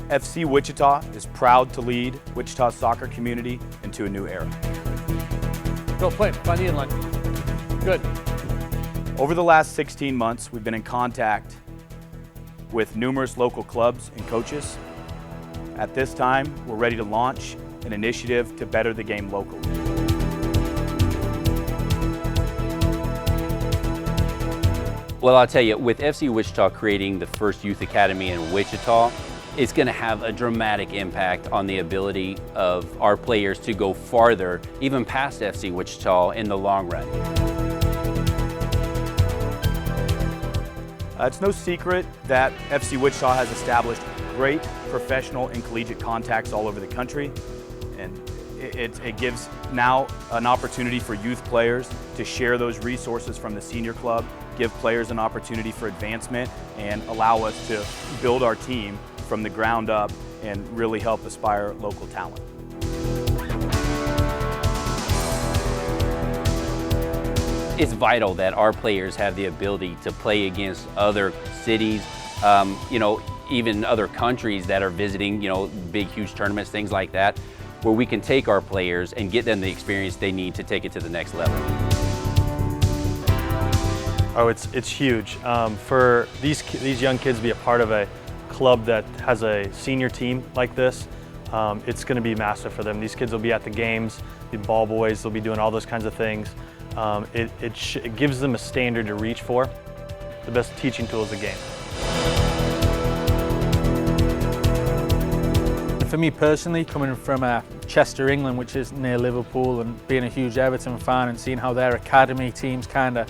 FC Wichita is proud to lead Wichita's soccer community into a new era. Go play, find the inline. Good. Over the last 16 months, we've been in contact with numerous local clubs and coaches. At this time, we're ready to launch an initiative to better the game locally. Well, I'll tell you, with FC Wichita creating the first youth academy in Wichita, it's going to have a dramatic impact on the ability of our players to go farther, even past FC Wichita in the long run. It's no secret that FC Wichita has established great professional and collegiate contacts all over the country, and it gives now an opportunity for youth players to share those resources from the senior club, give players an opportunity for advancement, and allow us to build our team from the ground up and really help aspire local talent. It's vital that our players have the ability to play against other cities, even other countries that are visiting, big, huge tournaments, things like that, where we can take our players and get them the experience they need to take it to the next level. Oh, it's huge. For these young kids to be a part of a club that has a senior team like this, it's going to be massive for them. These kids will be at the games, the ball boys, they'll be doing all those kinds of things. It gives them a standard to reach for. The best teaching tool is the game. For me personally, coming from Chester, England, which is near Liverpool, and being a huge Everton fan and seeing how their academy teams kind of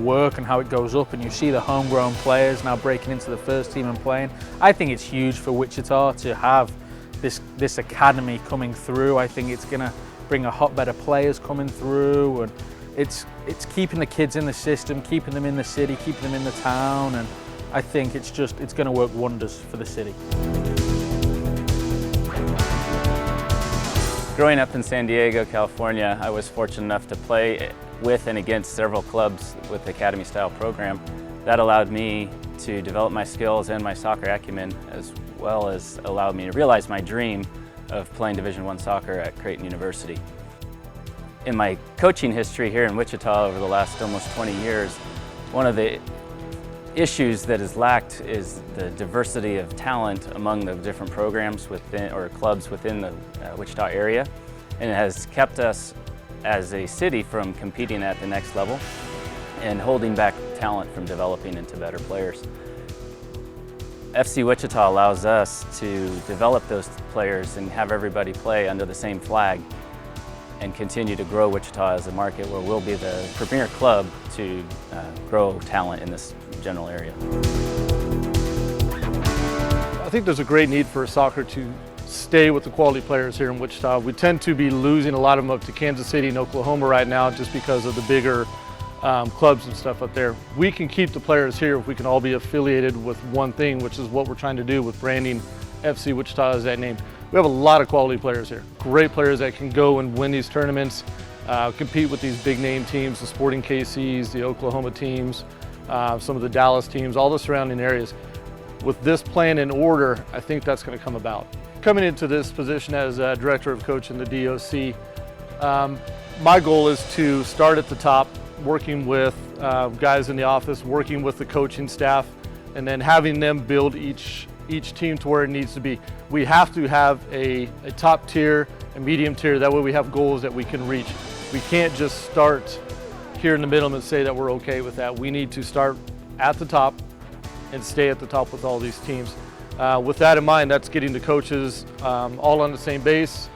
work and how it goes up, and you see the homegrown players now breaking into the first team and playing, I think it's huge for Wichita to have this academy coming through. I think it's going to bring a hotbed of players coming through, and it's keeping the kids in the system, keeping them in the city, keeping them in the town, and I think it's going to work wonders for the city. Growing up in San Diego, California, I was fortunate enough to play with and against several clubs with the academy-style program. That allowed me to develop my skills and my soccer acumen, as well as allowed me to realize my dream of playing Division I soccer at Creighton University. In my coaching history here in Wichita over the last almost 20 years, one of the issues that is lacked is the diversity of talent among the different programs within, or clubs within the Wichita area, and it has kept us as a city from competing at the next level and holding back talent from developing into better players. FC Wichita allows us to develop those players and have everybody play under the same flag and continue to grow Wichita as a market where we'll be the premier club to grow talent in this general area. I think there's a great need for soccer to stay with the quality players here in Wichita. We tend to be losing a lot of them up to Kansas City and Oklahoma right now just because of the bigger clubs and stuff up there. We can keep the players here if we can all be affiliated with one thing, which is what we're trying to do with branding FC Wichita as that name. We have a lot of quality players here. Great players that can go and win these tournaments, compete with these big name teams, the Sporting KCs, the Oklahoma teams, some of the Dallas teams, all the surrounding areas. With this plan in order, I think that's going to come about. Coming into this position as Director of Coach in the DOC, my goal is to start at the top, working with guys in the office, working with the coaching staff, and then having them build each team to where it needs to be. We have to have a top tier, a medium tier, that way we have goals that we can reach. We can't just start here in the middle and say that we're okay with that. We need to start at the top and stay at the top with all these teams. With that in mind, that's getting the coaches all on the same base,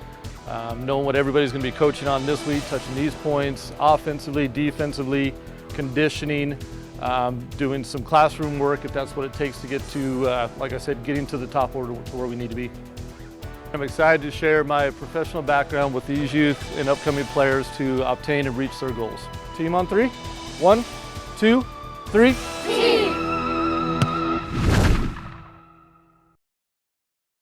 knowing what everybody's going to be coaching on this week, touching these points, offensively, defensively, conditioning, doing some classroom work if that's what it takes to get to, like I said, getting to the top order to where we need to be. I'm excited to share my professional background with these youth and upcoming players to obtain and reach their goals. Team on three. 1, 2, 3.